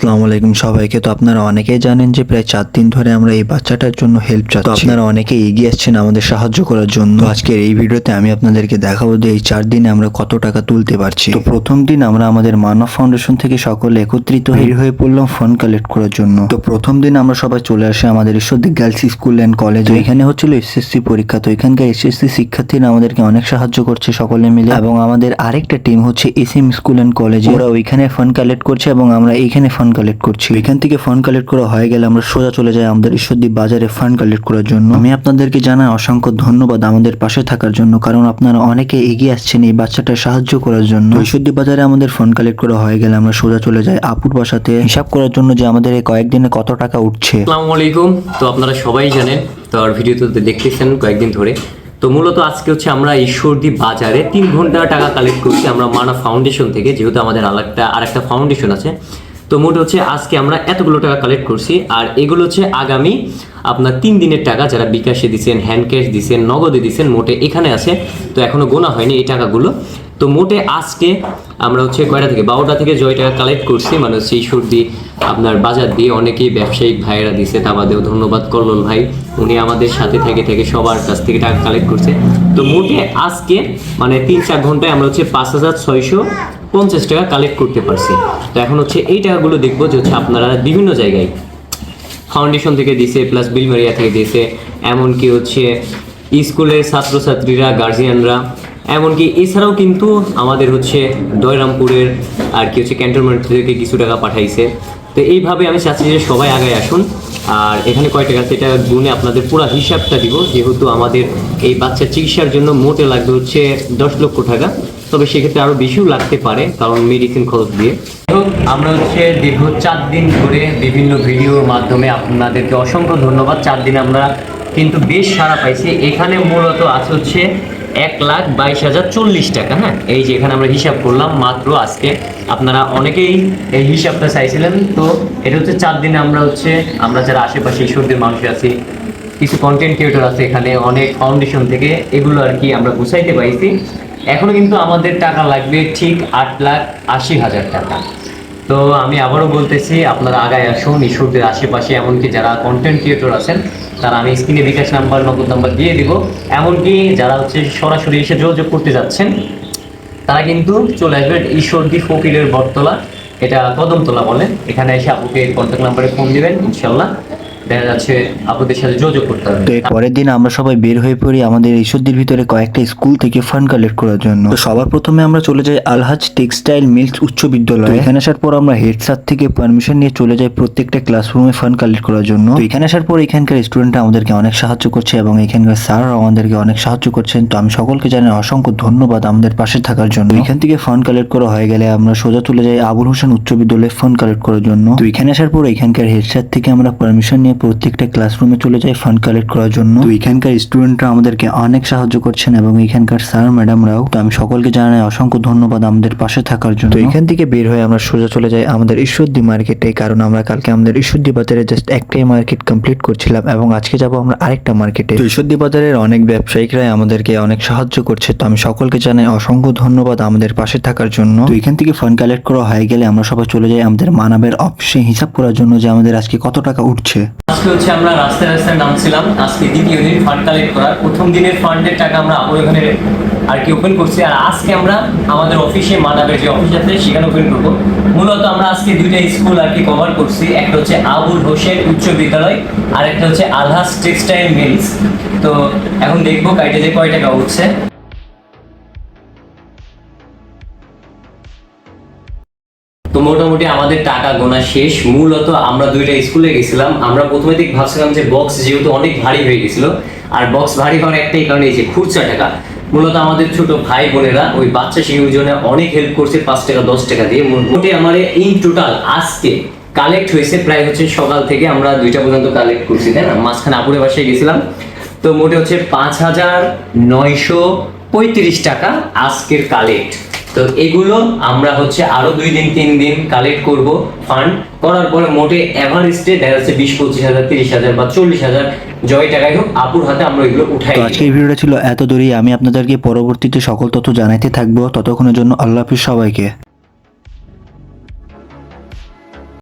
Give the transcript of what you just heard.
আসসালামু আলাইকুম সবাইকে। তো আপনারা অনেকেই জানেন যে প্রায় 4 দিন ধরে আমরা এই বাচ্চাটার জন্য হেল্প চাচ্ছি। তো আপনারা অনেকেই এগিয়ে আসছেন আমাদের সাহায্য করার জন্য। তো আজকের এই ভিডিওতে আমি আপনাদেরকে দেখাবো যে এই 4 দিনে আমরা কত টাকা তুলতে পারছি। তো প্রথম দিন আমরা আমাদের মানব ফাউন্ডেশন থেকে সকলে একত্রিত হয়ে পড়লাম ফান্ড কালেক্ট করার জন্য। তো প্রথম দিন আমরা সবাই চলে আসি আমাদের Ishwardi girls school and college. তো এখানে হচ্ছিল এসএসসি পরীক্ষা। তো এখানকার এসএসসি শিক্ষার্থীরা আমাদেরকে অনেক সাহায্য করছে সকলে মিলে, এবং আমাদের আরেকটা টিম হচ্ছে এসএম স্কুল অ্যান্ড কলেজ। ওরা ওইখানে ফান্ড কালেক্ট করছে এবং আমরা এইখানে ফান্ড কালেক্ট করছি। এখান থেকে ফান্ড কালেক্ট করা হয়ে গেলে আমরা সোজা চলে যাই আমাদের ঈশ্বরদী বাজারে ফান্ড কালেক্ট করার জন্য। আমি আপনাদেরকে জানাই অসংখ্য ধন্যবাদ আমাদের পাশে থাকার জন্য, কারণ আপনারা অনেকে এগিয়ে আসছেন এই বাচ্চাটার সাহায্য করার জন্য। ঈশ্বরদী বাজারে আমাদের ফান্ড কালেক্ট করা হয়ে গেলে আমরা সোজা চলে যাই আপুর বাসাতে হিসাব করার জন্য যে আমাদের এই কয়েকদিনে কত টাকা উঠছে। আসসালামু আলাইকুম। তো আপনারা সবাই জানেন, তো আর ভিডিওতে দেখতেছেন কয়েকদিন ধরে। তো মূলত আজকে হচ্ছে আমরা ঈশ্বরদী বাজারে 3 ঘন্টা টাকা কালেক্ট করছি আমরা মানব ফাউন্ডেশন থেকে, যেহেতু আমাদের আরেকটা ফাউন্ডেশন আছে। তো মোট হচ্ছে আজকে আমরা এতগুলো টাকা কালেক্ট করছি, আর এগুলো হচ্ছে আগামী আপনার 3 দিনের টাকা, যারা বিকাশে দিচ্ছেন, হ্যান্ড ক্যাশ দিচ্ছেন, নগদে দিচ্ছেন, মোটে এখানে আছে। তো এখনো গোনা হয়নি এই টাকাগুলো। তো মোটে আজকে আমরা হচ্ছে কয়টা থেকে 12টা থেকে জয় টাকা কালেক্ট করছি, মানে হচ্ছে ঈশ্বরদী আপনার বাজার দিয়ে অনেকেই ব্যবসায়িক ভাইয়েরা দিছে। তা বাদেও ধন্যবাদ কল্লোল ভাই, উনি আমাদের সাথে থেকে সবার কাছ থেকে টাকা কালেক্ট করছে। তো মোটে আজকে মানে 3-4 ঘন্টায় আমরা হচ্ছে 5,650 টাকা কালেক্ট করতে পারছি। তো এখন হচ্ছে এই টাকাগুলো দেখবো যে হচ্ছে আপনারা বিভিন্ন জায়গায় ফাউন্ডেশন থেকে দিছে, প্লাস বিলমারিয়া থেকে দিয়েছে, এমনকি হচ্ছে স্কুলের ছাত্রছাত্রীরা, গার্জিয়ানরা, এমনকি এছাড়াও কিন্তু আমাদের হচ্ছে দয়রামপুরের আর কি হচ্ছে ক্যান্টনমেন্ট থেকে কিছু টাকা পাঠাইছে। তো এইভাবে আমি চাচ্ছি যে সবাই আগায় আসুন। আর এখানে কয় টাকা সেটা গুণে আপনাদের পুরো হিসাবটা দিব, যেহেতু আমাদের এই বাচ্চার চিকিৎসার জন্য মোটে লাগবে হচ্ছে 10 লক্ষ টাকা। তবে সেক্ষেত্রে আরও বেশিও লাগতে পারে, কারণ মেডিসিন খরচ দিয়ে। আমরা হচ্ছে দীর্ঘ 4 দিন ধরে বিভিন্ন ভিডিওর মাধ্যমে আপনাদেরকে অসংখ্য ধন্যবাদ। 4 দিন আমরা কিন্তু বেশ সাড়া পাইছি। এখানে মূলত আছে হচ্ছে 1,22,040 টাকা। হ্যাঁ, এই যে এখানে আমরা হিসাব করলাম মাত্র আজকে। আপনারা অনেকেই এই হিসাবটা চাইছিলেন। তো এটা হচ্ছে 4 দিনে আমরা যারা আশেপাশে ঈশ্বরদের মানুষ আছি, কিছু কন্টেন্ট ক্রিয়েটর আছে এখানে, অনেক ফাউন্ডেশন থেকে এগুলো আর কি আমরা গুছাইতে পাইছি। এখনো কিন্তু আমাদের টাকা লাগবে ঠিক 8,80,000 টাকা। তো আমি আবারও বলতেছি, আপনারা আগায় আসুন ঈশ্বরদের আশেপাশে, এমনকি যারা কন্টেন্ট ক্রিয়েটর আছেন তারা আমি স্ক্রিনে বিকাশ নাম্বার, নগদ নাম্বার দিয়ে দিব। এমনকি যারা হচ্ছে সরাসরি এসে যোগাযোগ করতে যাচ্ছেন তারা কিন্তু চলে আসবেন ঈশ্বরদী ফকিরের বটতলা, এটা কদমতলা বলে। এখানে এসে আপুকে কন্ট্যাক্ট নাম্বারে ফোন দিবেন, ইনশাল্লাহ দেখা যাচ্ছে আপনাদের সাথে যোগাযোগ করতে হবে। তো এর পরের দিন আমরা সবাই বের হয়ে পড়ি আমাদের ঈশ্বরদীর ভিতরে কয়েকটা স্কুল থেকে ফান্ড কালেক্ট করার জন্য। তো সবার প্রথমে আমরা চলে যাই আলহাজ টেক্সটাইল মিলস উচ্চ বিদ্যালয়। এখানে আসার পর আমরা হেড স্যার থেকে পারমিশন নিয়ে চলে যাই প্রত্যেকটা ক্লাসরুমে ফান্ড কালেক্ট করার জন্য। তো এখানে আসার পর এখানকার স্টুডেন্টরা আমাদেরকে অনেক সাহায্য করছে এবং এখানকার স্যাররাও আমাদেরকে অনেক সাহায্য করছেন। তো আমি সকলকে জানাই অসংখ্য ধন্যবাদ আমাদের পাশে থাকার জন্য। এখান থেকে ফান্ড কালেক্ট করা হয়ে গেলে আমরা সোজা চলে যাই আবুল হোসেন উচ্চ বিদ্যালয়ে ফান্ড কালেক্ট করার জন্য। তো এখানে আসার পর এখানকার হেড স্যার থেকে আমরা পারমিশন নিয়ে প্রত্যেকটা ক্লাসরুমে চলে যাই ফান্ড কালেক্ট করার জন্য। তো এখানকার স্টুডেন্টরা আমাদেরকে অনেক সাহায্য করছেন এবং এখানকার স্যার ম্যাডামরাও। তো আমি সকলকে জানাই অসংখ্য ধন্যবাদ আমাদের পাশে থাকার জন্য। তো এখান থেকে বের হয়ে আমরা সোজা চলে যাই আমাদের ঈশ্বরদী মার্কেটে, কারণ আমরা কালকে আমাদের ঈশ্বরদী বাজারে জাস্ট একটাই মার্কেট কমপ্লিট করছিলাম এবং আজকে যাব আমরা আরেকটা মার্কেটে। তো ঈশ্বরদী বাজারের অনেক ব্যবসায়িকরাই আমাদেরকে অনেক সাহায্য করছে। তো আমি সকলকে জানাই অসংখ্য ধন্যবাদ আমাদের পাশে থাকার জন্য। তো এখান থেকে ফান্ড কালেক্ট করা হয়ে গেলে আমরা সবাই চলে যাই আমাদের মানবের অফিসে হিসাব করার জন্য যে আমাদের আজকে কত টাকা উঠছে। আজকে হচ্ছে আমরা রাস্তায় নামছিলাম আজকে দ্বিতীয় দিন ফান্ড কালেক্ট করার। প্রথম দিনের ফান্ডের টাকা আমরা ওখানে আর কি ওপেন করছি, আর আজকে আমরা আমাদের অফিসে মানবের যে অফিস আছে সেখানে ওপেন করবো। মূলত আমরা আজকে 2টা স্কুল আর কি কভার করছি, একটা হচ্ছে আবুল হোসেন উচ্চ বিদ্যালয় আর একটা হচ্ছে আলহাজ টেক্সটাইল মিলস। তো এখন দেখবো কাইটে কয় টাকা উঠছে। তো মোটামুটি আমাদের টাকা গোনা শেষ। মূলত আমরা 2টা স্কুলে গেছিলাম। আমরা প্রথমে দিক ভাবছিলাম যে বক্স যেহেতু অনেক ভারী হয়ে গেছিল, আর বক্স ভারী হওয়ার একটাই কারণে এই যে খুচরা টাকা। মূলত আমাদের ছোট ভাই বোনেরা ওই বাচ্চা শিশুর জন্য অনেক হেল্প করছে 5 টাকা 10 টাকা দিয়ে। মোটামুটি আমার ইন টোটাল আজকে কালেক্ট হয়েছে প্রায় হচ্ছে সকাল থেকে আমরা 2টা পর্যন্ত কালেক্ট করছি, তাই না? মাঝখানে আপুরে বাসায় গেছিলাম। তো মোটে হচ্ছে 5,935 টাকা আজকের কালেক্ট। তো এগুলো আমরা হচ্ছে আরো 2 দিন 3 দিন কালেক্ট করব ফান্ড করার পরে মোটে এভারেস্টে দেখা যাচ্ছে 20-25,000 30,000 বা 40,000 জয় টাকাই হোক আপুর হাতে আমরা এগুলো উঠাই। তো আজকের ভিডিওটা ছিল এত দূরই। আমি আপনাদেরকে পরবর্তীতে সকল তথ্য জানাইতে থাকবো। ততক্ষণের জন্য আল্লাহ হাফেজ সবাইকে।